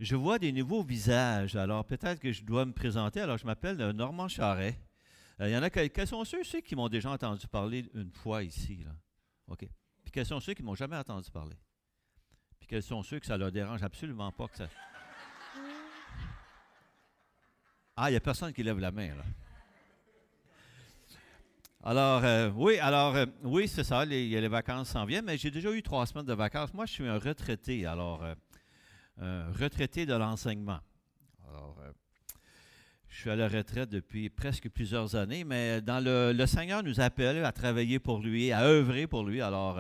Je vois des nouveaux visages, alors peut-être que je dois me présenter. Alors, je m'appelle Normand Charret. Il y en a quels sont ceux qui m'ont déjà entendu parler une fois ici, là? OK. Puis quels sont ceux qui m'ont jamais entendu parler? Puis quels sont ceux que ça leur dérange absolument pas que ça. Ah, il n'y a personne qui lève la main, là. Alors, oui, c'est ça, les vacances s'en viennent, mais j'ai déjà eu 3 semaines de vacances. Moi, je suis un retraité, alors, retraité de l'enseignement. Alors, je suis à la retraite depuis presque plusieurs années, mais le Seigneur nous appelle à travailler pour lui, à œuvrer pour lui. Alors,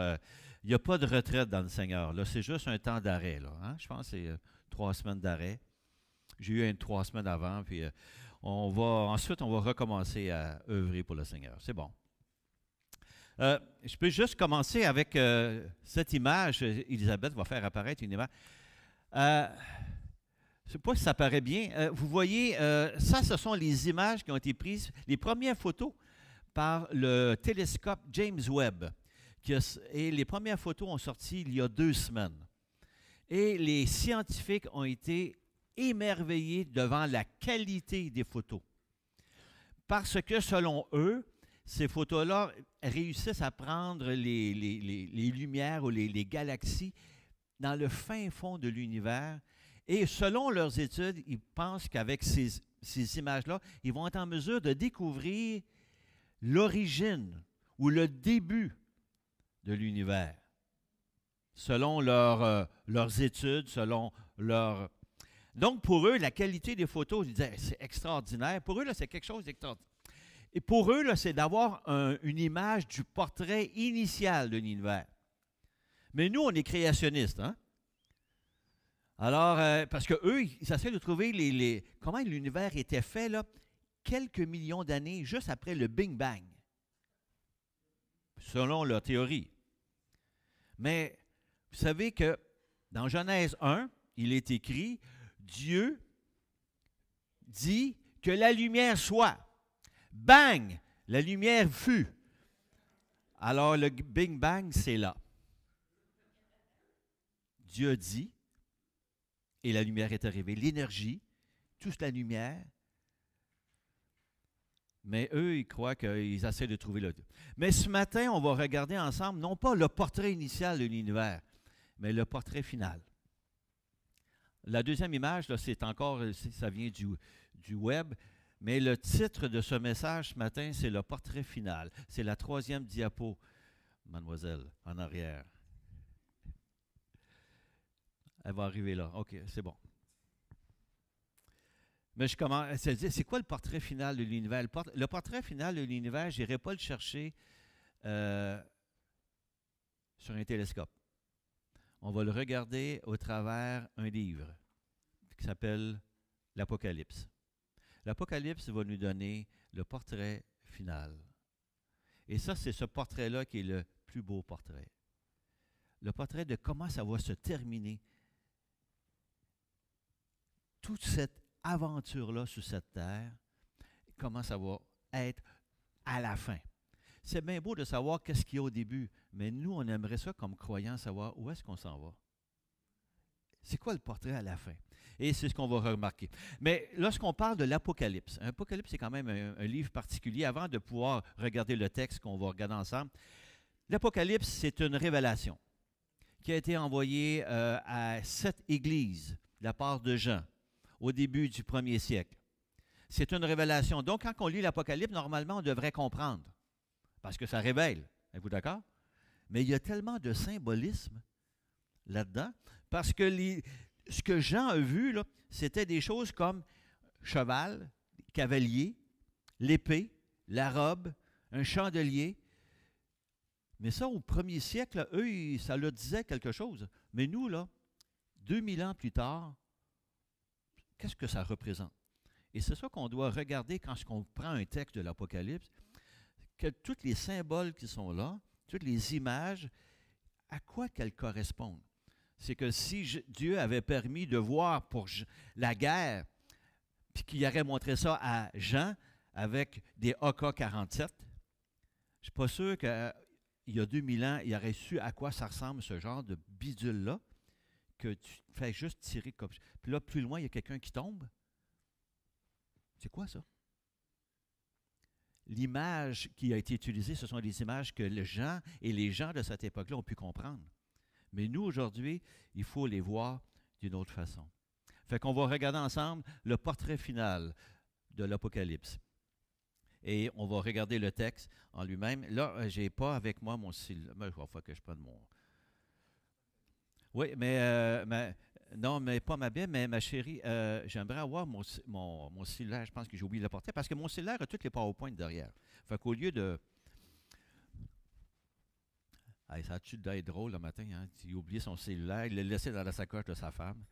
il n'y a pas de retraite dans le Seigneur. Là, c'est juste un temps d'arrêt, là, hein? Je pense que c'est 3 semaines d'arrêt. J'ai eu 3 semaines avant, puis ensuite, on va recommencer à œuvrer pour le Seigneur. C'est bon. Je peux juste commencer avec cette image. Elisabeth va faire apparaître une image. Je ne sais pas si ça paraît bien. Vous voyez, ça, ce sont les images qui ont été prises, les premières photos par le télescope James Webb. Et les premières photos ont sorti il y a 2 semaines. Et les scientifiques ont été émerveillés devant la qualité des photos. Parce que, selon eux, ces photos-là réussissent à prendre les lumières ou les galaxies dans le fin fond de l'univers. Et selon leurs études, ils pensent qu'avec ces images-là, ils vont être en mesure de découvrir l'origine ou le début de l'univers. Selon leurs études, selon leur... Donc, pour eux, la qualité des photos, ils disaient, c'est extraordinaire. Pour eux, là, c'est quelque chose d'extraordinaire. Et pour eux, là, c'est d'avoir une image du portrait initial de l'univers. Mais nous, on est créationnistes, hein? Alors, parce qu'eux, ils essaient de trouver comment l'univers était fait, là, quelques millions d'années juste après le Big Bang, selon leur théorie. Mais vous savez que dans Genèse 1, il est écrit, Dieu dit que la lumière soit. Bang! La lumière fut. Alors, le Big Bang, c'est là. Dieu dit, et la lumière est arrivée. L'énergie, toute la lumière. Mais eux, ils croient qu'ils essaient de trouver le... Mais ce matin, on va regarder ensemble, non pas le portrait initial de l'univers, mais le portrait final. La deuxième image, là, c'est encore, ça vient du web, mais le titre de ce message ce matin, c'est le portrait final. C'est la 3e diapo, mademoiselle, en arrière. Elle va arriver là. OK, c'est bon. Mais je commence à se dire, c'est quoi le portrait final de l'univers? Le portrait final de l'univers, je n'irai pas le chercher sur un télescope. On va le regarder au travers un livre qui s'appelle l'Apocalypse. L'Apocalypse va nous donner le portrait final. Et ça, c'est ce portrait-là qui est le plus beau portrait. Le portrait de comment ça va se terminer. Toute cette aventure-là sur cette terre, comment ça va être à la fin. C'est bien beau de savoir qu'est-ce qu'il y a au début, mais nous, on aimerait ça comme croyants, savoir où est-ce qu'on s'en va. C'est quoi le portrait à la fin? Et c'est ce qu'on va remarquer. Mais lorsqu'on parle de l'Apocalypse, l'Apocalypse, c'est quand même un livre particulier. Avant de pouvoir regarder le texte qu'on va regarder ensemble, l'Apocalypse, c'est une révélation qui a été envoyée à 7 églises de la part de Jean au début du 1er siècle. C'est une révélation. Donc, quand on lit l'Apocalypse, normalement, on devrait comprendre, parce que ça révèle. Êtes-vous d'accord? Mais il y a tellement de symbolisme là-dedans, parce que ce que Jean a vu, c'était des choses comme cheval, cavalier, l'épée, la robe, un chandelier. Mais ça, au 1er siècle, eux, ça leur disait quelque chose. Mais nous, là, 2000 ans plus tard, qu'est-ce que ça représente? Et c'est ça qu'on doit regarder quand on prend un texte de l'Apocalypse, que tous les symboles qui sont là, toutes les images, à quoi qu'elles correspondent. C'est que si Dieu avait permis de voir pour la guerre, puis qu'il aurait montré ça à Jean avec des AK-47, je ne suis pas sûr qu'il y a 2000 ans, il aurait su à quoi ça ressemble ce genre de bidule-là, que tu fais juste tirer comme... Puis là, plus loin, il y a quelqu'un qui tombe. C'est quoi ça? L'image qui a été utilisée, ce sont des images que les gens de cette époque-là ont pu comprendre. Mais nous, aujourd'hui, il faut les voir d'une autre façon. Fait qu'on va regarder ensemble le portrait final de l'Apocalypse. Et on va regarder le texte en lui-même. Là, je n'ai pas avec moi mon cellulaire. Il va falloir que je prenne mon... Oui, non, mais pas ma Bible, mais ma chérie, j'aimerais avoir mon cellulaire. Je pense que j'ai oublié de le porter parce que mon cellulaire a toutes les PowerPoint derrière. Fait qu'au lieu de... Hey, ça a-tu d'être drôle le matin, hein? Il a oublié son cellulaire, il l'a laissé dans la sacoche de sa femme.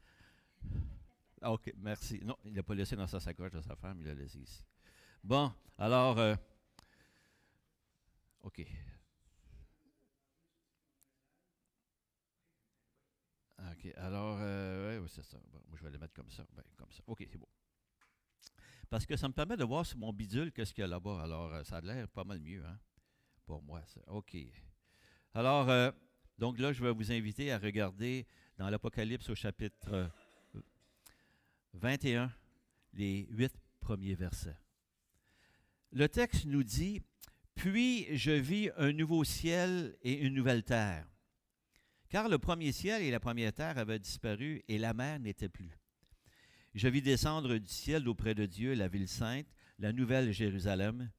Ah, OK, merci. Non, il ne l'a pas laissé dans sa sacoche de sa femme, il l'a laissé ici. Bon, alors, OK. OK, alors, ouais, c'est ça. Bon, moi, je vais le mettre comme ça. Ben, comme ça. OK, c'est beau. Parce que ça me permet de voir sur mon bidule qu'est-ce qu'il y a là-bas. Alors, ça a l'air pas mal mieux, hein, pour moi. Ça. OK. Alors, donc là, je vais vous inviter à regarder dans l'Apocalypse au chapitre 21, les 8 premiers versets. Le texte nous dit, « Puis je vis un nouveau ciel et une nouvelle terre. Car le premier ciel et la première terre avaient disparu et la mer n'était plus. Je vis descendre du ciel auprès de Dieu la ville sainte, la nouvelle Jérusalem,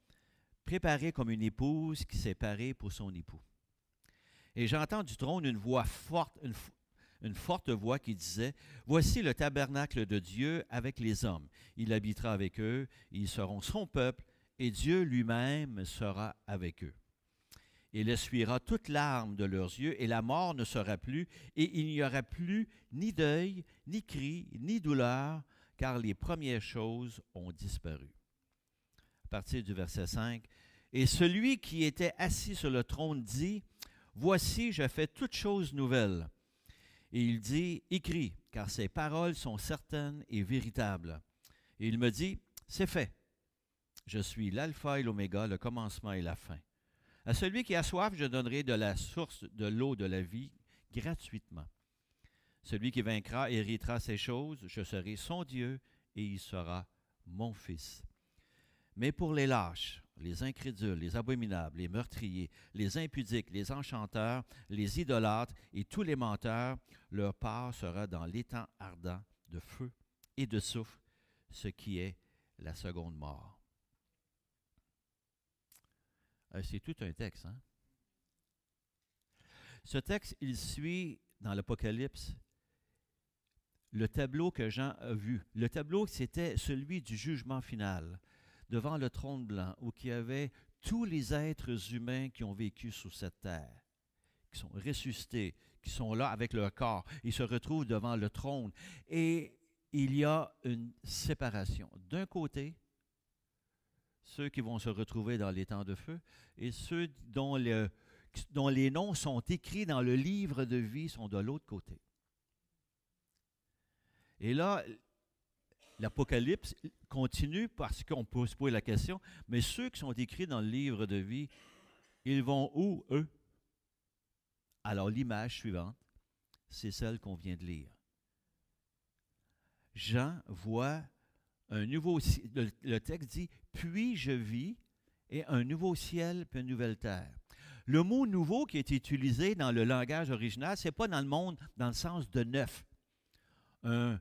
préparée comme une épouse qui s'est parée pour son époux. Et j'entends du trône une voix forte, une forte voix qui disait, « Voici le tabernacle de Dieu avec les hommes. Il habitera avec eux, ils seront son peuple, et Dieu lui-même sera avec eux. Il essuiera toute larme de leurs yeux, et la mort ne sera plus, et il n'y aura plus ni deuil, ni cri, ni douleur, car les premières choses ont disparu. » À partir du verset 5, « Et celui qui était assis sur le trône dit, « Voici, je fais toutes choses nouvelles. » Et il dit, « Écris, car ces paroles sont certaines et véritables. » Et il me dit, « C'est fait. Je suis l'alpha et l'oméga, le commencement et la fin. À celui qui a soif, je donnerai de la source de l'eau de la vie gratuitement. Celui qui vaincra héritera ces choses, je serai son Dieu et il sera mon fils. Mais pour les lâches, les incrédules, les abominables, les meurtriers, les impudiques, les enchanteurs, les idolâtres et tous les menteurs, leur part sera dans l'étang ardent de feu et de soufre, ce qui est la seconde mort. » C'est tout un texte, hein? Ce texte, il suit dans l'Apocalypse le tableau que Jean a vu. Le tableau, c'était celui du jugement final, devant le trône blanc, où il y avait tous les êtres humains qui ont vécu sur cette terre, qui sont ressuscités, qui sont là avec leur corps. Ils se retrouvent devant le trône. Et il y a une séparation. D'un côté, ceux qui vont se retrouver dans les temps de feu, et ceux dont les noms sont écrits dans le livre de vie sont de l'autre côté. Et là, l'Apocalypse continue parce qu'on peut se poser la question, mais ceux qui sont écrits dans le livre de vie, ils vont où, eux? Alors, l'image suivante, c'est celle qu'on vient de lire. Jean voit un nouveau ciel. Le texte dit, « Puis je vis et un nouveau ciel puis une nouvelle terre. » Le mot « nouveau » qui est utilisé dans le langage original, ce n'est pas dans le monde dans le sens de neuf. Un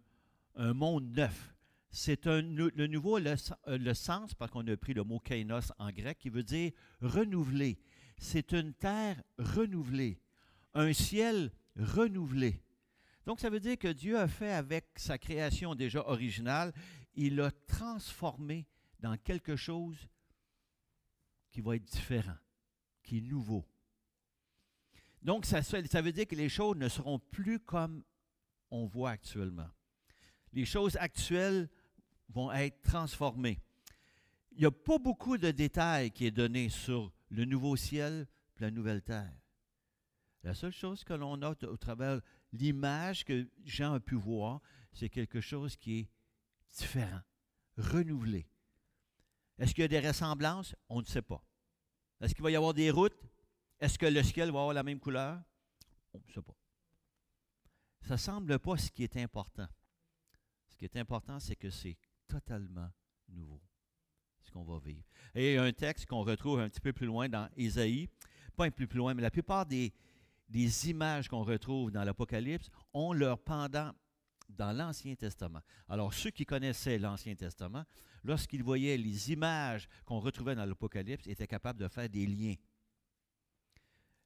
monde neuf. C'est le nouveau, le sens, parce qu'on a pris le mot « kainos » en grec, qui veut dire « renouvelé ». C'est une terre renouvelée, un ciel renouvelé. Donc, ça veut dire que Dieu a fait avec sa création déjà originale, il l'a transformé dans quelque chose qui va être différent, qui est nouveau. Donc, ça veut dire que les choses ne seront plus comme on voit actuellement. Les choses actuelles vont être transformées. Il n'y a pas beaucoup de détails qui est donné sur le nouveau ciel et la nouvelle terre. La seule chose que l'on a au travers l'image que Jean a pu voir, c'est quelque chose qui est différent, renouvelé. Est-ce qu'il y a des ressemblances? On ne sait pas. Est-ce qu'il va y avoir des routes? Est-ce que le ciel va avoir la même couleur? On ne sait pas. Ça ne semble pas ce qui est important. Ce qui est important, c'est que c'est totalement nouveau, ce qu'on va vivre. Et il y a un texte qu'on retrouve un petit peu plus loin dans Ésaïe, pas un peu plus loin, mais la plupart des images qu'on retrouve dans l'Apocalypse ont leur pendant dans l'Ancien Testament. Alors, ceux qui connaissaient l'Ancien Testament, lorsqu'ils voyaient les images qu'on retrouvait dans l'Apocalypse, étaient capables de faire des liens.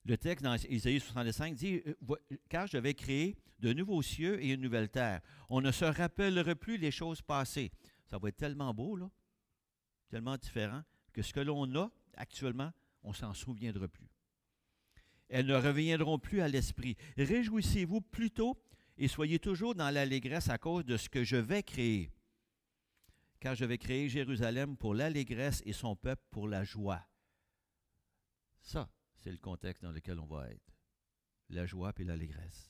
Le texte dans Ésaïe 65 dit « Car je vais créer de nouveaux cieux et une nouvelle terre. On ne se rappellera plus les choses passées. » Ça va être tellement beau, là, tellement différent, que ce que l'on a actuellement, on ne s'en souviendra plus. Elles ne reviendront plus à l'esprit. Réjouissez-vous plutôt et soyez toujours dans l'allégresse à cause de ce que je vais créer. Car je vais créer Jérusalem pour l'allégresse et son peuple pour la joie. Ça, c'est le contexte dans lequel on va être. La joie et l'allégresse.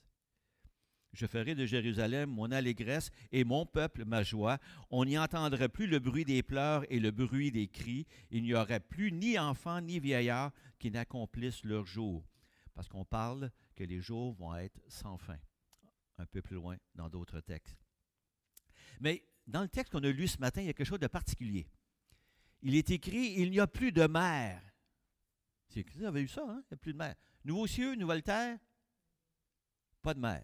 Je ferai de Jérusalem mon allégresse et mon peuple ma joie. On n'y entendra plus le bruit des pleurs et le bruit des cris. Il n'y aura plus ni enfants ni vieillards qui n'accomplissent leur jour. Parce qu'on parle que les jours vont être sans fin. Un peu plus loin dans d'autres textes. Mais dans le texte qu'on a lu ce matin, il y a quelque chose de particulier. Il est écrit, il n'y a plus de mer. Vous avez eu ça, hein? Il n'y a plus de mer. Nouveaux cieux, nouvelle terre, pas de mer.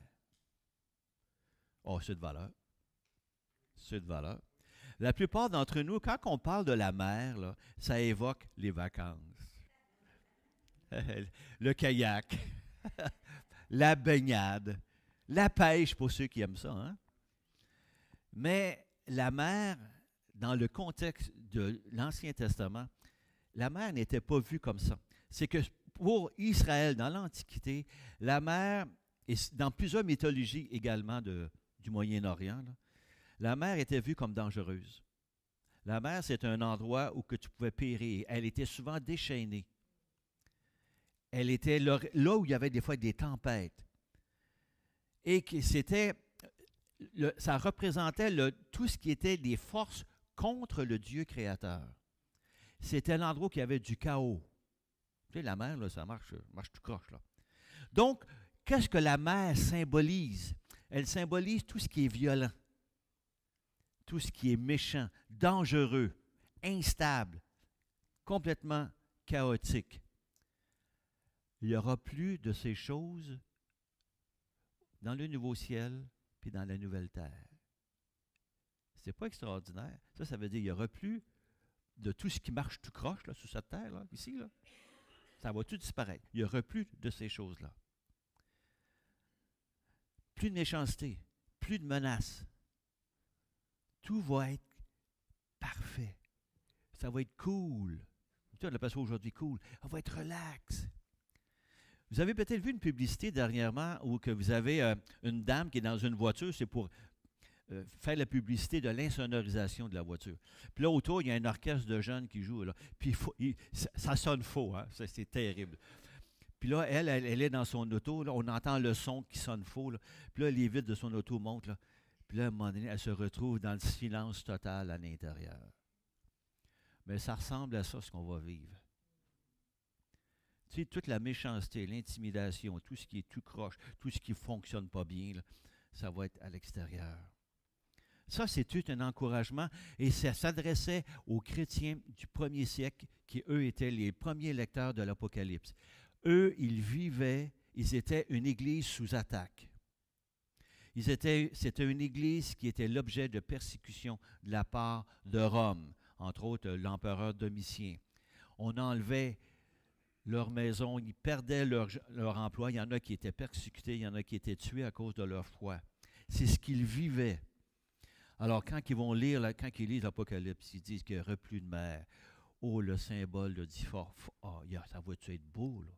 Oh, c'est de valeur. C'est de valeur. La plupart d'entre nous, quand on parle de la mer, là, ça évoque les vacances. Le kayak, la baignade, la pêche pour ceux qui aiment ça. Hein? Mais la mer, dans le contexte de l'Ancien Testament, la mer n'était pas vue comme ça. C'est que pour Israël, dans l'Antiquité, la mer, et dans plusieurs mythologies également du Moyen-Orient, là, la mer était vue comme dangereuse. La mer, c'est un endroit où que tu pouvais périr. Elle était souvent déchaînée. Elle était là où il y avait des fois des tempêtes. Et que ça représentait tout ce qui était des forces contre le Dieu créateur. C'était l'endroit où il y avait du chaos. Tu sais, la mer, là, ça marche tout croche, là. Donc, qu'est-ce que la mer symbolise? Elle symbolise tout ce qui est violent, tout ce qui est méchant, dangereux, instable, complètement chaotique. Il n'y aura plus de ces choses dans le nouveau ciel puis dans la nouvelle terre. C'est pas extraordinaire. Ça veut dire qu'il n'y aura plus de tout ce qui marche tout croche là, sur cette terre, là, ici. Là. Ça va tout disparaître. Il n'y aura plus de ces choses-là. Plus de méchanceté, plus de menaces. Tout va être parfait. Ça va être cool. On appelle ça aujourd'hui cool. Ça va être relax. Vous avez peut-être vu une publicité dernièrement où que vous avez une dame qui est dans une voiture, c'est pour faire la publicité de l'insonorisation de la voiture. Puis là, autour, il y a un orchestre de jeunes qui jouent. Là. Puis ça sonne faux, hein? C'est terrible. Puis là, elle est dans son auto, là, on entend le son qui sonne faux. Là. Puis là, les vitres de son auto montent. Là. Puis là, à un moment donné, elle se retrouve dans le silence total à l'intérieur. Mais ça ressemble à ça, ce qu'on va vivre. Tu sais, toute la méchanceté, l'intimidation, tout ce qui est tout croche, tout ce qui ne fonctionne pas bien, là, ça va être à l'extérieur. Ça, c'est tout un encouragement et ça s'adressait aux chrétiens du premier siècle qui, eux, étaient les premiers lecteurs de l'Apocalypse. Eux, ils vivaient, ils étaient une église sous attaque. C'était une église qui était l'objet de persécution de la part de Rome, entre autres l'empereur Domitien. On enlevait leur maison, ils perdaient leur emploi. Il y en a qui étaient persécutés, il y en a qui étaient tués à cause de leur foi. C'est ce qu'ils vivaient. Alors, quand ils lisent l'Apocalypse, ils disent qu'il n'y aura plus de mer. Oh, le symbole de dit fort. Oh, ça va-tu être beau, là?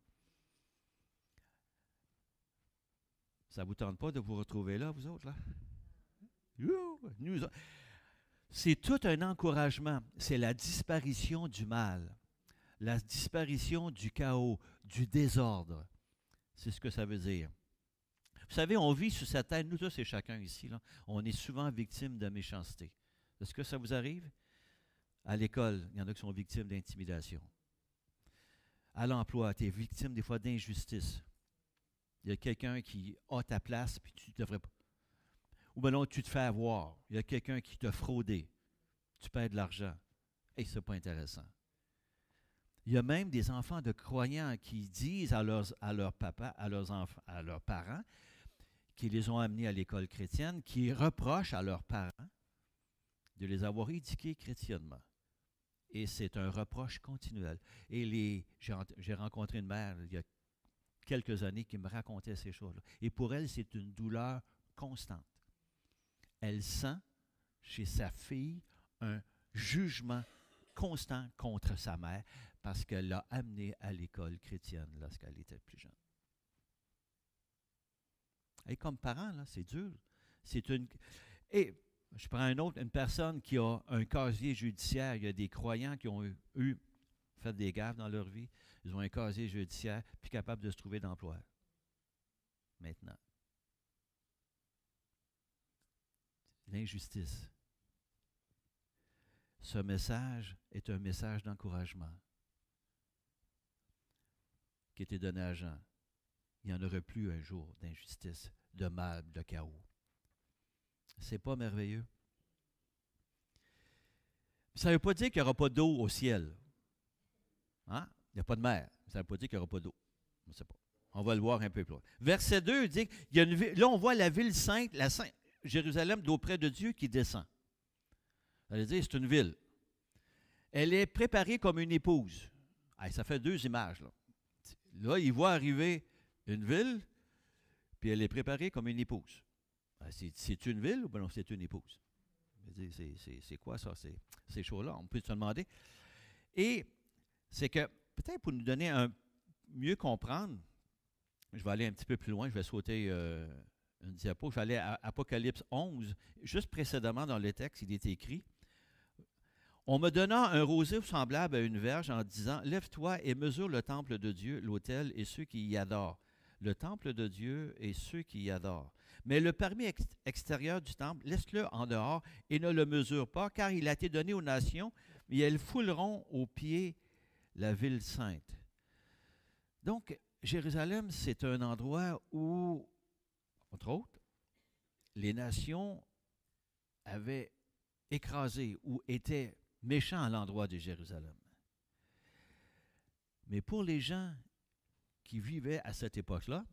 Ça ne vous tente pas de vous retrouver là, vous autres, là? C'est tout un encouragement. C'est la disparition du mal. La disparition du chaos, du désordre. C'est ce que ça veut dire. Vous savez, on vit sur cette terre, nous tous et chacun ici, là, on est souvent victime de méchanceté. Est-ce que ça vous arrive? À l'école, il y en a qui sont victimes d'intimidation. À l'emploi, tu es victime des fois d'injustice. Il y a quelqu'un qui a ta place, puis tu ne devrais pas. Ou bien non, tu te fais avoir. Il y a quelqu'un qui t'a fraudé. Tu perds de l'argent. Et ce n'est pas intéressant. Il y a même des enfants de croyants qui disent à leurs papas, à leurs enfants, à leurs parents, qui les ont amenés à l'école chrétienne, qui reprochent à leurs parents de les avoir éduqués chrétiennement. Et c'est un reproche continuel. Et j'ai rencontré une mère il y a quelques années qui me racontait ces choses-là. Et pour elle, c'est une douleur constante. Elle sent chez sa fille un jugement constant contre sa mère parce qu'elle l'a amenée à l'école chrétienne lorsqu'elle était plus jeune. Et comme parent, là, c'est dur. Et je prends une personne qui a un casier judiciaire. Il y a des croyants qui ont fait des gaffes dans leur vie. Ils ont un casier judiciaire, puis capables de se trouver d'emploi. Maintenant. L'injustice. Ce message est un message d'encouragement qui a été donné à Jean. Il n'y en aurait plus un jour d'injustice, de mal, de chaos. C'est pas merveilleux? Ça ne veut pas dire qu'il n'y aura pas d'eau au ciel. Hein? Il n'y a pas de mer. Ça ne veut pas dire qu'il n'y aura pas d'eau. On ne sait pas. On va le voir un peu plus loin. Verset 2 dit qu'il y a une ville. Là, on voit la ville sainte, Jérusalem d'auprès de Dieu qui descend. Ça veut dire c'est une ville. Elle est préparée comme une épouse. Allez, ça fait deux images. Là, il voit arriver une ville, puis elle est préparée comme une épouse. C'est une ville ou bien non, c'est une épouse? C'est quoi ça, ces choses-là? On peut se demander. Et c'est que, peut-être pour nous donner mieux comprendre, je vais aller un petit peu plus loin, je vais sauter une diapo, je vais aller à Apocalypse 11. Juste précédemment dans le texte, il est écrit, « On me donna un roseau semblable à une verge en disant, « Lève-toi et mesure le temple de Dieu, l'autel et ceux qui y adorent. » Le temple de Dieu et ceux qui y adorent. Mais le permis extérieur du temple, laisse-le en dehors et ne le mesure pas, car il a été donné aux nations, et elles fouleront aux pieds la ville sainte. Donc, Jérusalem, c'est un endroit où, entre autres, les nations avaient écrasé ou étaient méchants à l'endroit de Jérusalem. Mais pour les gens qui vivaient à cette époque-là,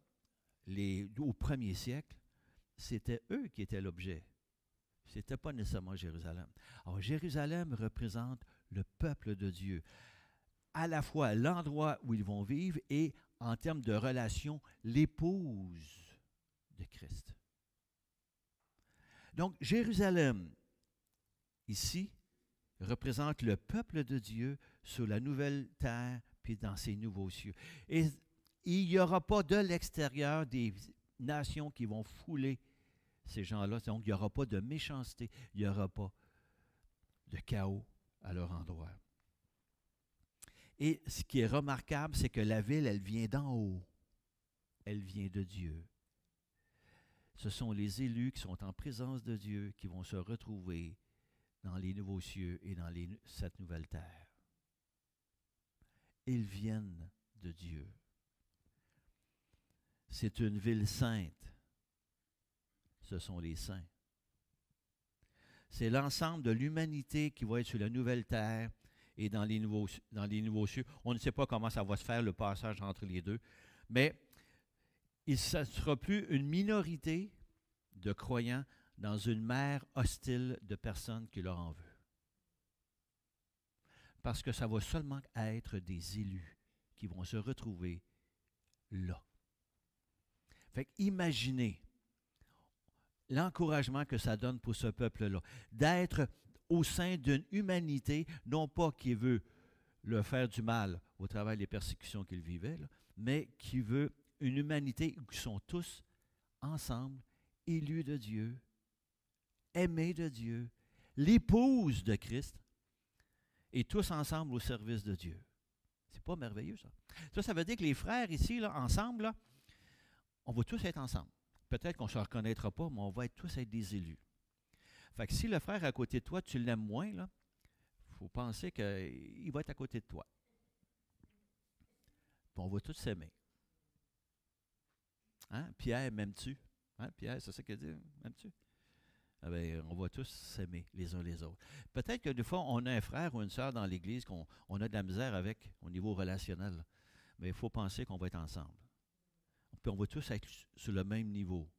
au premier siècle, c'était eux qui étaient l'objet. Ce n'était pas nécessairement Jérusalem. Alors, Jérusalem représente le peuple de Dieu, à la fois l'endroit où ils vont vivre et, en termes de relation, l'épouse de Christ. Donc, Jérusalem, ici, représente le peuple de Dieu sur la nouvelle terre puis dans ses nouveaux cieux. Et il n'y aura pas de l'extérieur des nations qui vont fouler ces gens-là. Donc, il n'y aura pas de méchanceté, il n'y aura pas de chaos à leur endroit. Et ce qui est remarquable, c'est que la ville, elle vient d'en haut. Elle vient de Dieu. Ce sont les élus qui sont en présence de Dieu qui vont se retrouver dans les nouveaux cieux et dans cette nouvelle terre. Ils viennent de Dieu. C'est une ville sainte. Ce sont les saints. C'est l'ensemble de l'humanité qui va être sur la nouvelle terre et dans les nouveaux cieux. On ne sait pas comment ça va se faire, le passage entre les deux, mais il ne sera plus une minorité de croyants dans une mer hostile de personnes qui leur en veulent. Parce que ça va seulement être des élus qui vont se retrouver là. Fait qu'imaginez l'encouragement que ça donne pour ce peuple-là, d'être au sein d'une humanité, non pas qui veut leur faire du mal au travers des persécutions qu'ils vivaient, là, mais qui veut une humanité où ils sont tous ensemble, élus de Dieu, aimés de Dieu, l'épouse de Christ, et tous ensemble au service de Dieu. C'est pas merveilleux, ça? Ça veut dire que les frères ici, là, ensemble, là, on va tous être ensemble. Peut-être qu'on ne se reconnaîtra pas, mais on va tous être des élus. Fait que si le frère à côté de toi, tu l'aimes moins, il faut penser qu'il va être à côté de toi. Puis on va tous s'aimer. Hein? Pierre, m'aimes-tu? Hein? Pierre, c'est ça qu'il dit, m'aimes-tu? Ah ben, on va tous s'aimer les uns les autres. Peut-être que des fois, on a un frère ou une sœur dans l'Église qu'on a de la misère avec au niveau relationnel. Mais il faut penser qu'on va être ensemble. Puis on va tous être sur le même niveau.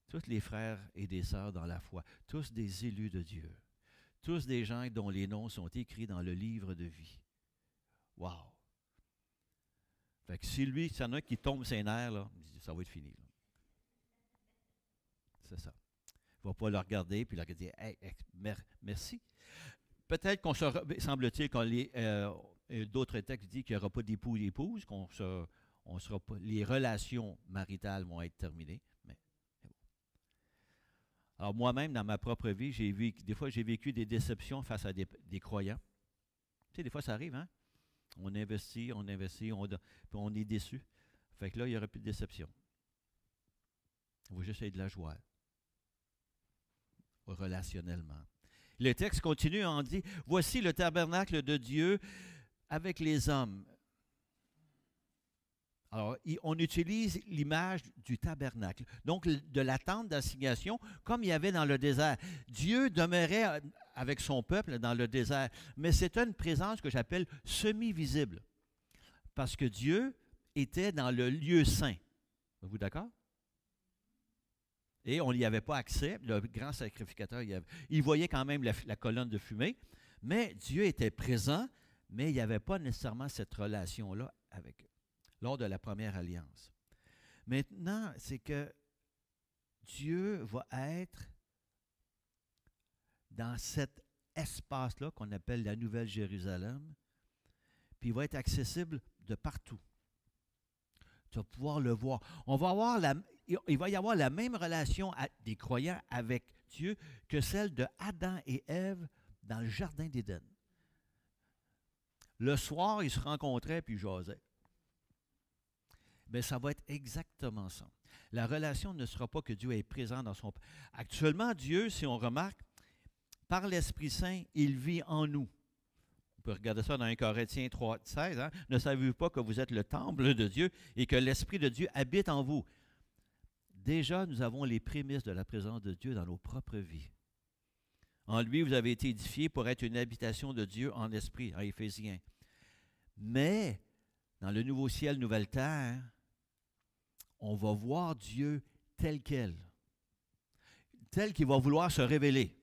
Tous les frères et des sœurs dans la foi. Tous des élus de Dieu. Tous des gens dont les noms sont écrits dans le livre de vie. Wow! Fait que si lui, s'il y en a un qui tombe ses nerfs, là, ça va être fini. Là. C'est ça. Il ne va pas le regarder puis leur dire hey, merci. Peut-être qu'on se. Semble-t-il qu'on d'autres textes disent qu'il n'y aura pas d'époux ou d'épouse, on sera pas, les relations maritales vont être terminées. Mais, bon. Alors moi-même, dans ma propre vie, des fois j'ai vécu des déceptions face à des croyants. Tu sais, des fois ça arrive, hein? On investit, puis on est déçu. Fait que là, il n'y aura plus de déception. On va juste avoir de la joie. Relationnellement. Le texte continue, on dit, voici le tabernacle de Dieu avec les hommes. Alors, on utilise l'image du tabernacle, donc de la tente d'assignation, comme il y avait dans le désert. Dieu demeurait avec son peuple dans le désert, mais c'était une présence que j'appelle semi-visible, parce que Dieu était dans le lieu saint. Êtes-vous d'accord? Et on n'y avait pas accès. Le grand sacrificateur, il voyait quand même la colonne de fumée, mais Dieu était présent, mais il n'y avait pas nécessairement cette relation-là avec eux, lors de la première alliance. Maintenant, c'est que Dieu va être dans cet espace-là qu'on appelle la Nouvelle Jérusalem, puis il va être accessible de partout. Tu vas pouvoir le voir. Il va y avoir la même relation des croyants avec Dieu que celle de Adam et Ève dans le jardin d'Éden. Le soir, ils se rencontraient puis ils jasaient. Bien, ça va être exactement ça. La relation ne sera pas que Dieu est présent dans son... Actuellement, Dieu, si on remarque, par l'Esprit Saint, il vit en nous. On peut regarder ça dans 1 Corinthiens 3, 16. Hein? Ne savez-vous pas que vous êtes le temple de Dieu et que l'Esprit de Dieu habite en vous? Déjà, nous avons les prémices de la présence de Dieu dans nos propres vies. En lui, vous avez été édifiés pour être une habitation de Dieu en esprit, en Éphésiens. Mais, dans le nouveau ciel, nouvelle terre, on va voir Dieu tel quel. Tel qu'il va vouloir se révéler.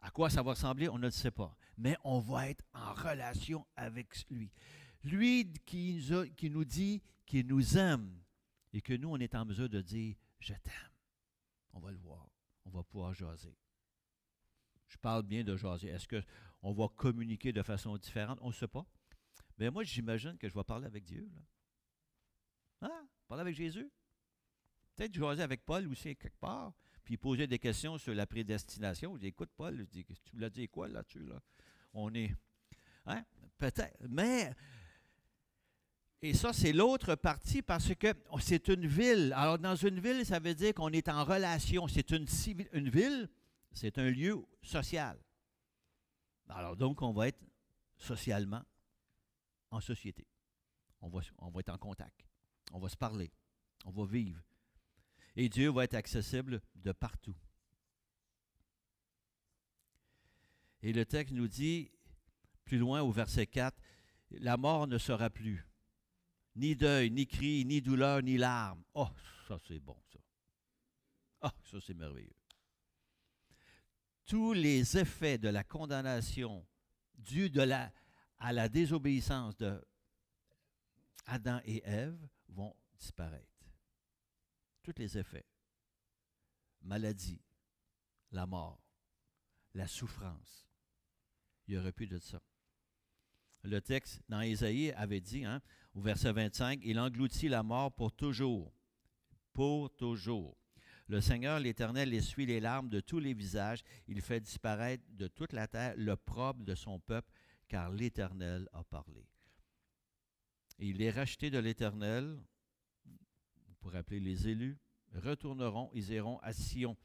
À quoi ça va ressembler, on ne le sait pas. Mais on va être en relation avec lui. Lui qui nous dit qu'il nous aime et que nous, on est en mesure de dire « Je t'aime ». On va le voir. On va pouvoir jaser. Je parle bien de jaser. Est-ce qu'on va communiquer de façon différente? On ne sait pas. Mais moi, j'imagine que je vais parler avec Dieu. Là. Hein? Parler avec Jésus. Peut-être jaser avec Paul aussi quelque part, puis poser des questions sur la prédestination. Je dis, écoute, Paul, je dis, tu me l'as dit quoi là-dessus? Là? On est... Hein? Peut-être. Mais... Et ça, c'est l'autre partie parce que c'est une ville. Alors, dans une ville, ça veut dire qu'on est en relation. C'est une ville, c'est un lieu social. Alors, donc, on va être socialement en société. On va être en contact. On va se parler. On va vivre. Et Dieu va être accessible de partout. Et le texte nous dit, plus loin au verset 4, la mort ne sera plus. Ni deuil, ni cri, ni douleur, ni larmes. Oh, ça c'est bon, ça. Ah, ça c'est merveilleux. Tous les effets de la condamnation dus à la désobéissance de Adam et Ève vont disparaître. Tous les effets. Maladie, la mort, la souffrance. Il n'y aurait plus de ça. Le texte dans Ésaïe avait dit, hein, au verset 25, « Il engloutit la mort pour toujours. Pour toujours. Le Seigneur, l'Éternel, essuie les larmes de tous les visages. Il fait disparaître de toute la terre l'opprobre de son peuple, car l'Éternel a parlé. » Et les rachetés de l'Éternel, on pourrait appeler les élus, retourneront, ils iront à Sion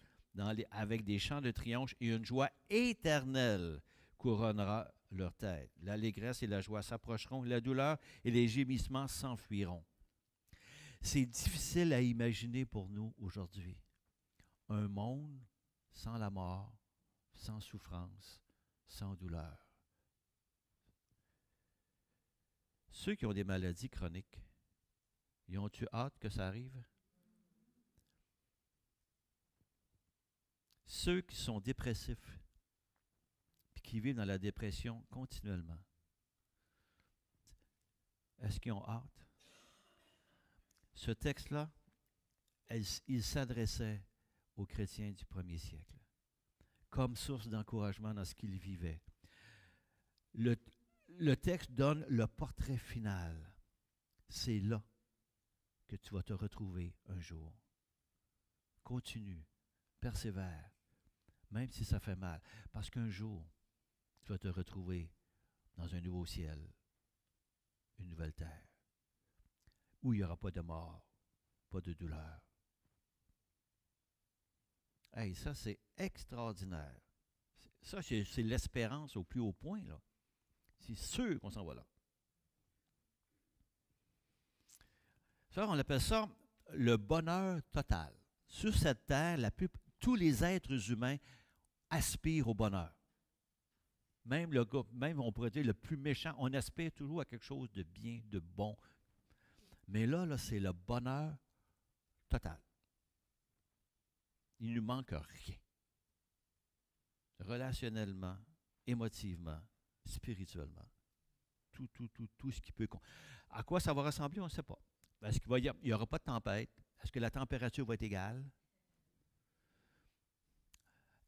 avec des chants de triomphe et une joie éternelle couronnera leur tête. L'allégresse et la joie s'approcheront, la douleur et les gémissements s'enfuiront. C'est difficile à imaginer pour nous aujourd'hui. Un monde sans la mort, sans souffrance, sans douleur. Ceux qui ont des maladies chroniques, ils ont-tu hâte que ça arrive? Ceux qui sont dépressifs et qui vivent dans la dépression continuellement, est-ce qu'ils ont hâte? Ce texte-là, il s'adressait aux chrétiens du premier siècle, comme source d'encouragement dans ce qu'ils vivaient. Le texte donne le portrait final. C'est là que tu vas te retrouver un jour. Continue, persévère, même si ça fait mal, parce qu'un jour, tu vas te retrouver dans un nouveau ciel, une nouvelle terre, où il n'y aura pas de mort, pas de douleur. Hey, ça, c'est extraordinaire. Ça, c'est l'espérance au plus haut point, là. C'est sûr qu'on s'en va là. Ça, on appelle ça le bonheur total. Sur cette terre, tous les êtres humains aspirent au bonheur. Même le gars, même on pourrait dire le plus méchant, on aspire toujours à quelque chose de bien, de bon. Mais là c'est le bonheur total. Il ne nous manque rien. Relationnellement, émotivement, spirituellement. Tout ce qui peut... À quoi ça va ressembler, on ne sait pas. Est-ce qu'il n'y aura pas de tempête? Est-ce que la température va être égale?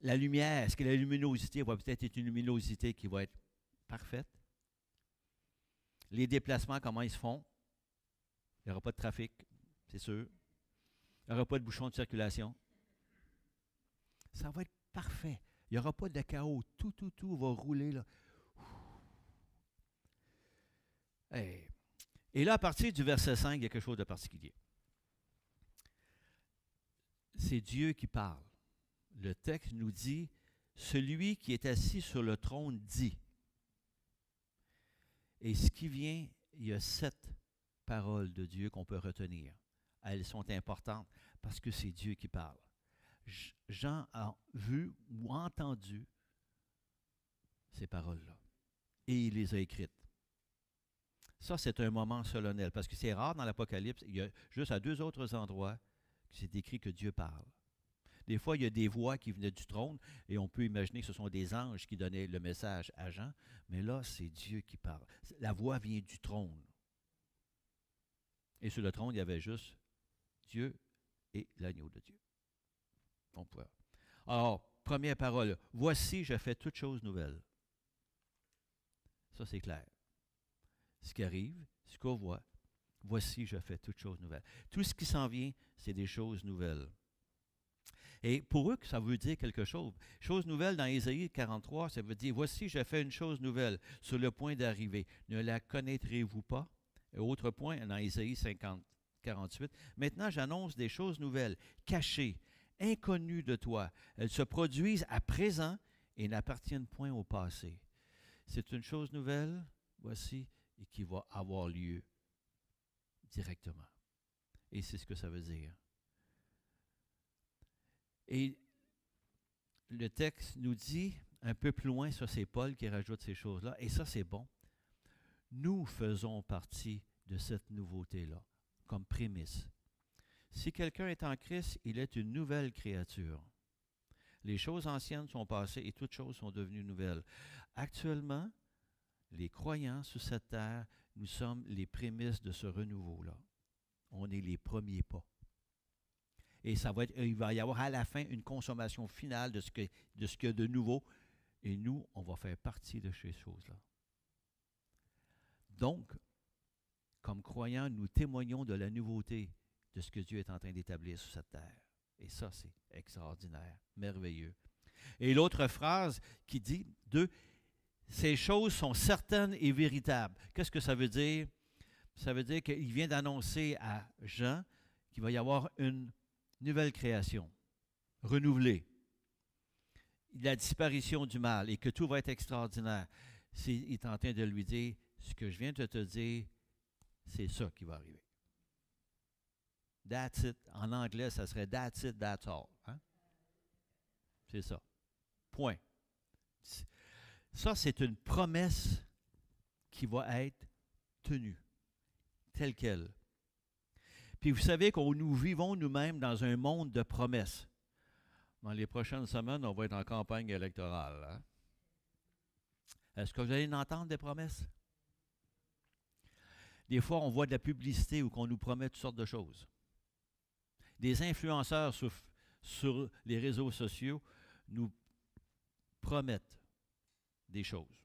La lumière, est-ce que la luminosité va peut-être être une luminosité qui va être parfaite? Les déplacements, comment ils se font? Il n'y aura pas de trafic, c'est sûr. Il n'y aura pas de bouchons de circulation. Ça va être parfait. Il n'y aura pas de chaos. Tout va rouler là. Hey. Et là, à partir du verset 5, il y a quelque chose de particulier. C'est Dieu qui parle. Le texte nous dit, celui qui est assis sur le trône dit. Et ce qui vient, il y a 7 paroles de Dieu qu'on peut retenir. Elles sont importantes parce que c'est Dieu qui parle. Jean a vu ou entendu ces paroles-là. Et il les a écrites. Ça, c'est un moment solennel, parce que c'est rare dans l'Apocalypse. Il y a juste à 2 autres endroits que c'est écrit que Dieu parle. Des fois, il y a des voix qui venaient du trône, et on peut imaginer que ce sont des anges qui donnaient le message à Jean, mais là, c'est Dieu qui parle. La voix vient du trône. Et sur le trône, il y avait juste Dieu et l'agneau de Dieu. Alors, première parole, « Voici, je fais toutes choses nouvelles ». Ça, c'est clair. Ce qui arrive, ce qu'on voit, voici, je fais toutes choses nouvelles. Tout ce qui s'en vient, c'est des choses nouvelles. Et pour eux, ça veut dire quelque chose. Chose nouvelle dans Ésaïe 43, ça veut dire, voici, je fais une chose nouvelle sur le point d'arriver. Ne la connaîtrez-vous pas? Et autre point, dans Ésaïe 48, maintenant j'annonce des choses nouvelles, cachées, inconnues de toi. Elles se produisent à présent et n'appartiennent point au passé. C'est une chose nouvelle, voici, et qui va avoir lieu directement. Et c'est ce que ça veut dire. Et le texte nous dit, un peu plus loin, ça c'est Paul qui rajoute ces choses-là, et ça c'est bon. Nous faisons partie de cette nouveauté-là, comme prémisse. Si quelqu'un est en Christ, il est une nouvelle créature. Les choses anciennes sont passées et toutes choses sont devenues nouvelles. Actuellement, les croyants sur cette terre, nous sommes les prémices de ce renouveau-là. On est les premiers pas. Et il va y avoir à la fin une consommation finale de ce qu'il y a de nouveau. Et nous, on va faire partie de ces choses-là. Donc, comme croyants, nous témoignons de la nouveauté de ce que Dieu est en train d'établir sur cette terre. Et ça, c'est extraordinaire, merveilleux. Et l'autre phrase qui dit, ces choses sont certaines et véritables. Qu'est-ce que ça veut dire? Ça veut dire qu'il vient d'annoncer à Jean qu'il va y avoir une nouvelle création, renouvelée. La disparition du mal et que tout va être extraordinaire. Il est en train de lui dire, ce que je viens de te dire, c'est ça qui va arriver. That's it. En anglais, ça serait that's it, that's all. Hein? C'est ça. Point. Ça, c'est une promesse qui va être tenue, telle qu'elle. Puis vous savez que nous vivons nous-mêmes dans un monde de promesses. Dans les prochaines semaines, on va être en campagne électorale. Hein? Est-ce que vous allez entendre des promesses? Des fois, on voit de la publicité où on nous promet toutes sortes de choses. Des influenceurs sur les réseaux sociaux nous promettent des choses.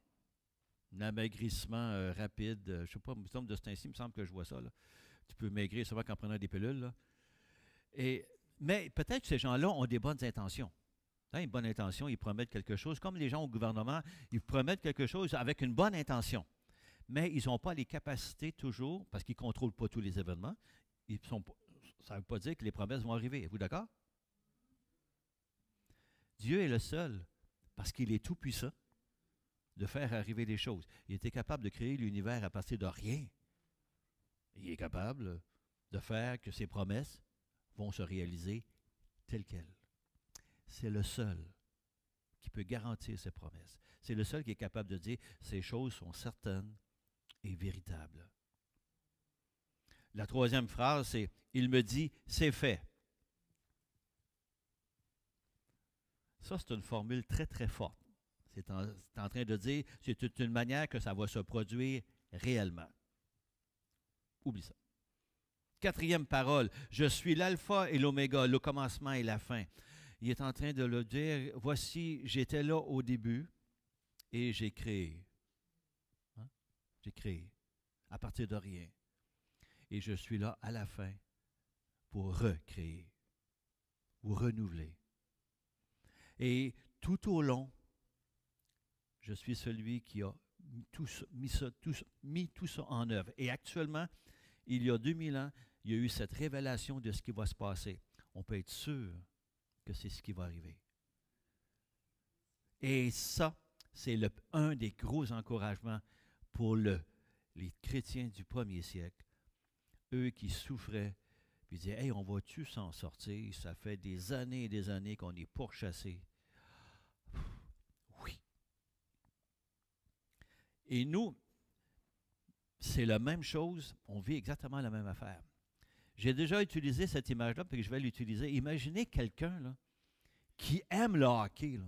Un amaigrissement rapide. Je ne sais pas, il me semble de ce temps-ci, il me semble que je vois ça. Là. Tu peux maigrir souvent qu'en prenant des pilules. Là. Mais peut-être que ces gens-là ont des bonnes intentions. Hein, une bonne intention, ils promettent quelque chose. Comme les gens au gouvernement, ils promettent quelque chose avec une bonne intention. Mais ils n'ont pas les capacités toujours, parce qu'ils ne contrôlent pas tous les événements. Ça ne veut pas dire que les promesses vont arriver. Êtes-vous d'accord? Dieu est le seul, parce qu'il est tout-puissant, de faire arriver les choses. Il était capable de créer l'univers à partir de rien. Il est capable de faire que ses promesses vont se réaliser telles quelles. C'est le seul qui peut garantir ses promesses. C'est le seul qui est capable de dire ces choses sont certaines et véritables. La troisième phrase, c'est « Il me dit, c'est fait ». Ça, c'est une formule très, très forte. C'est en train de dire, c'est une manière que ça va se produire réellement. Oublie ça. Quatrième parole, je suis l'alpha et l'oméga, le commencement et la fin. Il est en train de le dire, voici, j'étais là au début et j'ai créé. Hein? J'ai créé à partir de rien. Et je suis là à la fin pour recréer ou renouveler. Et tout au long, je suis celui qui a mis tout ça en œuvre. Et actuellement, il y a 2000 ans, il y a eu cette révélation de ce qui va se passer. On peut être sûr que c'est ce qui va arriver. Et ça, c'est un des gros encouragements pour les chrétiens du premier siècle. Eux qui souffraient, puis disaient, « Hey, on va-tu s'en sortir? Ça fait des années et des années qu'on est pourchassés. » Oui. Et nous, c'est la même chose, on vit exactement la même affaire. J'ai déjà utilisé cette image-là, puis je vais l'utiliser. Imaginez quelqu'un là, qui aime le hockey. Là.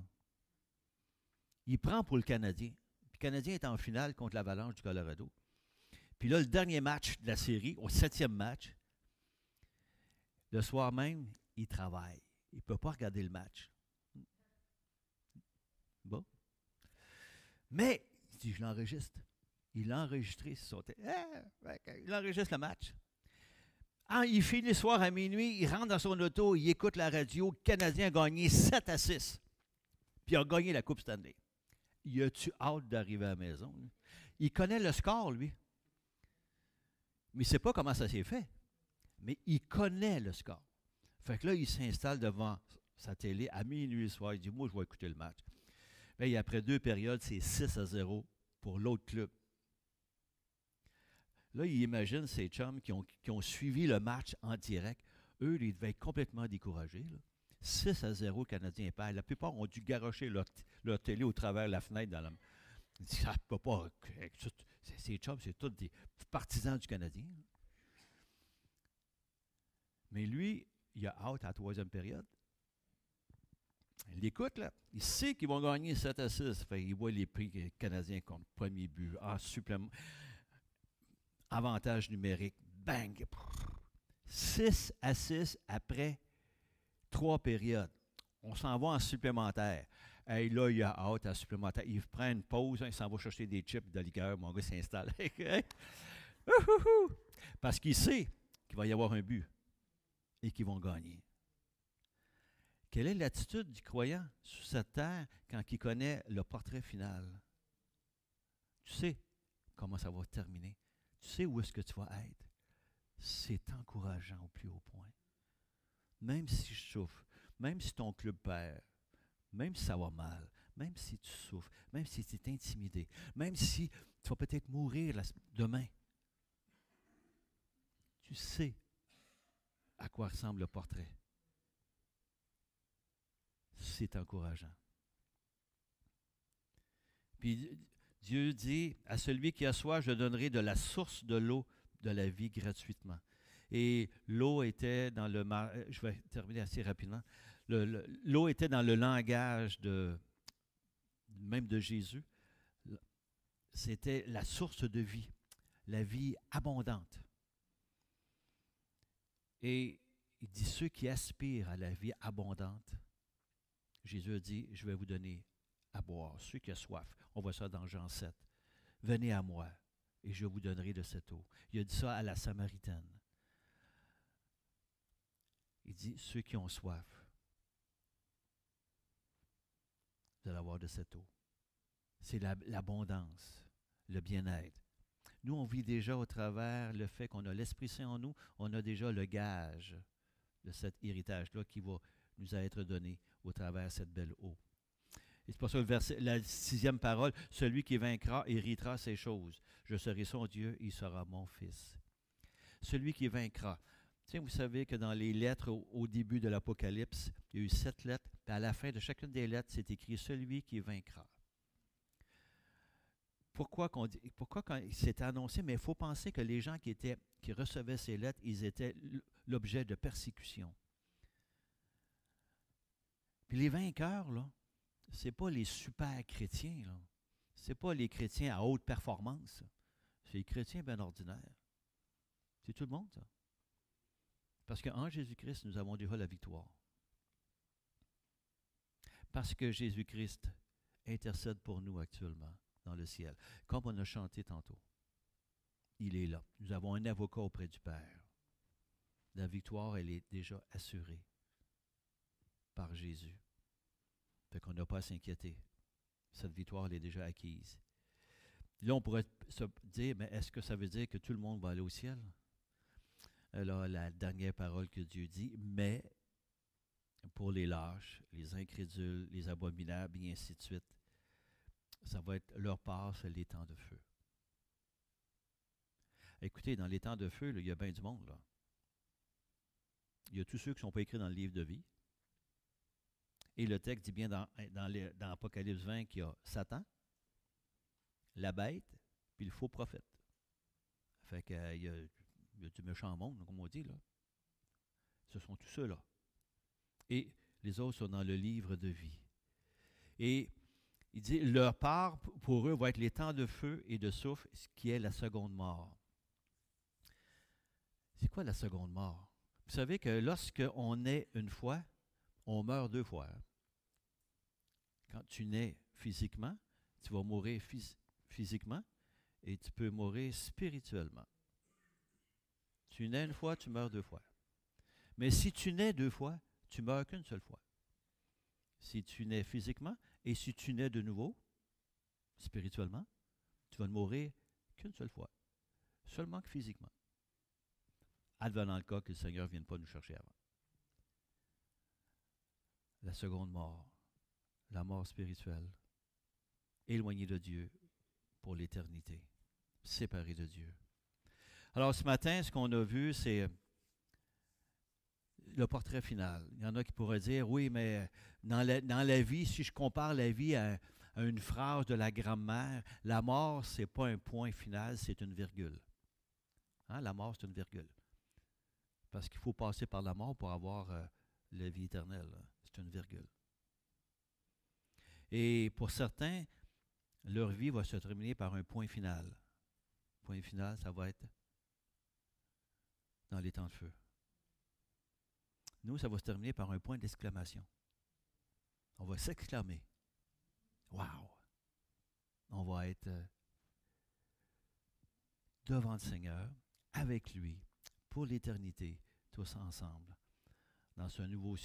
Il prend pour le Canadien. Le Canadien est en finale contre l'Avalanche du Colorado. Puis là, le dernier match de la série, au 7e match, le soir même, il travaille. Il ne peut pas regarder le match. Bon. Mais, il dit, je l'enregistre. Il l'a enregistré sur son il enregistre le match. Ah, il finit le soir à minuit, il rentre dans son auto, il écoute la radio, le Canadien a gagné 7-6. Puis il a gagné la Coupe Stanley. Il a-tu hâte d'arriver à la maison? Lui? Il connaît le score, lui. Mais il ne sait pas comment ça s'est fait. Mais il connaît le score. Fait que là, il s'installe devant sa télé à minuit le soir. Il dit, moi, je vais écouter le match. Et après 2 périodes, c'est 6-0 pour l'autre club. Là, il imagine ces chums qui ont suivi le match en direct. Eux, ils devaient être complètement découragés. Là. 6-0, le Canadien perd. La plupart ont dû garrocher leur télé au travers de la fenêtre. Ça ne peut pas. Ces chums, c'est tous des partisans du Canadien. Là. Mais lui, il a hâte à la 3e période. Il l'écoute, là. Il sait qu'ils vont gagner 7-6. Il voit les prix canadiens comme premier but. Supplément. Avantage numérique. Bang! 6-6 après 3 périodes. On s'en va en supplémentaire. Et là, il a hâte à supplémentaire. Il prend une pause, il s'en va chercher des chips de liqueur. Mon gars s'installe. Parce qu'il sait qu'il va y avoir un but et qu'ils vont gagner. Quelle est l'attitude du croyant sur cette terre quand il connaît le portrait final? Tu sais comment ça va terminer. Tu sais où est-ce que tu vas être. C'est encourageant au plus haut point. Même si je souffre, même si ton club perd, même si ça va mal, même si tu souffres, même si tu es intimidé, même si tu vas peut-être mourir demain, tu sais à quoi ressemble le portrait. C'est encourageant. Puis Dieu dit, à celui qui a soif, je donnerai de la source de l'eau de la vie gratuitement. Et l'eau était dans le... Je vais terminer assez rapidement. L'eau était dans le langage même de Jésus. C'était la source de vie, la vie abondante. Et il dit, ceux qui aspirent à la vie abondante, Jésus a dit, je vais vous donner à boire. Ceux qui ont soif, on voit ça dans Jean 7. Venez à moi et je vous donnerai de cette eau. Il a dit ça à la Samaritaine. Il dit, ceux qui ont soif, vous allez avoir de cette eau. C'est l'abondance, le bien-être. Nous, on vit déjà au travers le fait qu'on a l'Esprit Saint en nous, on a déjà le gage de cet héritage-là qui va nous être donné au travers de cette belle eau. Et c'est pour ça la 6e parole, celui qui vaincra héritera ces choses. Je serai son Dieu, il sera mon fils. Celui qui vaincra. Tiens, vous savez que dans les lettres au début de l'Apocalypse, il y a eu 7 lettres, puis à la fin de chacune des lettres, c'est écrit celui qui vaincra. Pourquoi quand c'était annoncé, mais il faut penser que les gens qui recevaient ces lettres, ils étaient l'objet de persécution. Puis les vainqueurs, là, ce n'est pas les super chrétiens, là. Ce n'est pas les chrétiens à haute performance. C'est les chrétiens bien ordinaires. C'est tout le monde, ça. Parce qu'en Jésus-Christ, nous avons déjà la victoire. Parce que Jésus-Christ intercède pour nous actuellement dans le ciel. Comme on a chanté tantôt, il est là. Nous avons un avocat auprès du Père. La victoire, elle est déjà assurée par Jésus. Fait qu'on n'a pas à s'inquiéter. Cette victoire, elle est déjà acquise. Là, on pourrait se dire, mais est-ce que ça veut dire que tout le monde va aller au ciel? Alors, la dernière parole que Dieu dit, mais pour les lâches, les incrédules, les abominables, et ainsi de suite, ça va être leur part, c'est les temps de feu. Écoutez, dans les temps de feu, là, il y a bien du monde, là. Il y a tous ceux qui ne sont pas écrits dans le livre de vie. Et le texte dit bien dans Apocalypse 20 qu'il y a Satan, la bête, puis le faux prophète. Fait qu'il y a du méchant monde, comme on dit, là. Ce sont tous ceux-là. Et les autres sont dans le livre de vie. Et il dit, leur part pour eux va être les temps de feu et de souffle, ce qui est la seconde mort. C'est quoi la seconde mort? Vous savez que lorsqu'on naît une fois, on meurt 2 fois. Quand tu nais physiquement, tu vas mourir physiquement et tu peux mourir spirituellement. Tu nais une fois, tu meurs 2 fois. Mais si tu nais 2 fois, tu meurs qu'une seule fois. Si tu nais physiquement et si tu nais de nouveau, spirituellement, tu vas ne mourir qu'une seule fois. Seulement que physiquement. Advenant le cas que le Seigneur ne vienne pas nous chercher avant. La seconde mort, la mort spirituelle, éloigné de Dieu pour l'éternité, séparé de Dieu. Alors ce matin, ce qu'on a vu, c'est le portrait final. Il y en a qui pourraient dire, oui, mais dans la vie, si je compare la vie à une phrase de la grammaire, la mort, ce n'est pas un point final, c'est une virgule. Hein? La mort, c'est une virgule. Parce qu'il faut passer par la mort pour avoir la vie éternelle. C'est une virgule. Et pour certains, leur vie va se terminer par un point final. Le point final, ça va être dans les temps de feu. Nous, ça va se terminer par un point d'exclamation. On va s'exclamer. Wow! On va être devant le Seigneur, avec lui, pour l'éternité, tous ensemble, dans ces nouveaux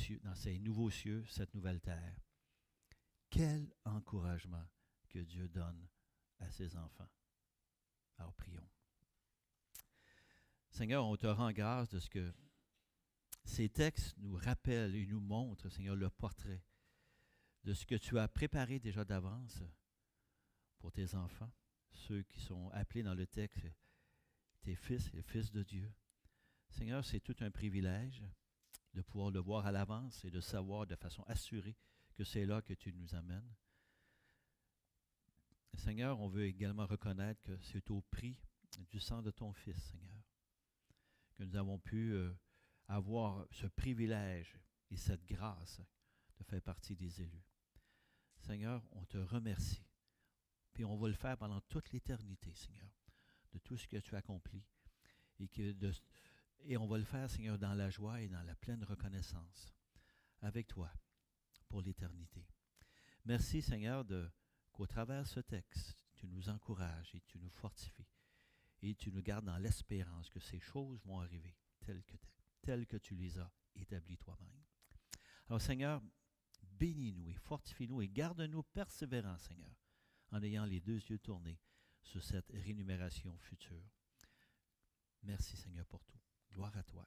cieux, cette nouvelle terre. Quel encouragement que Dieu donne à ses enfants. Alors prions. Seigneur, on te rend grâce de ce que ces textes nous rappellent et nous montrent, Seigneur, le portrait de ce que tu as préparé déjà d'avance pour tes enfants, ceux qui sont appelés dans le texte tes fils et fils de Dieu. Seigneur, c'est tout un privilège de pouvoir le voir à l'avance et de savoir de façon assurée que c'est là que tu nous amènes. Seigneur, on veut également reconnaître que c'est au prix du sang de ton Fils, Seigneur, que nous avons pu avoir ce privilège et cette grâce de faire partie des élus. Seigneur, on te remercie. Puis on va le faire pendant toute l'éternité, Seigneur, de tout ce que tu as accompli. Et on va le faire, Seigneur, dans la joie et dans la pleine reconnaissance avec toi pour l'éternité. Merci, Seigneur, qu'au travers de ce texte, tu nous encourages et tu nous fortifies et tu nous gardes dans l'espérance que ces choses vont arriver telles que tu les as établies toi-même. Alors, Seigneur, bénis-nous et fortifie-nous et garde-nous persévérants, Seigneur, en ayant les deux yeux tournés sur cette rémunération future. Merci, Seigneur, pour tout. Gloire à toi.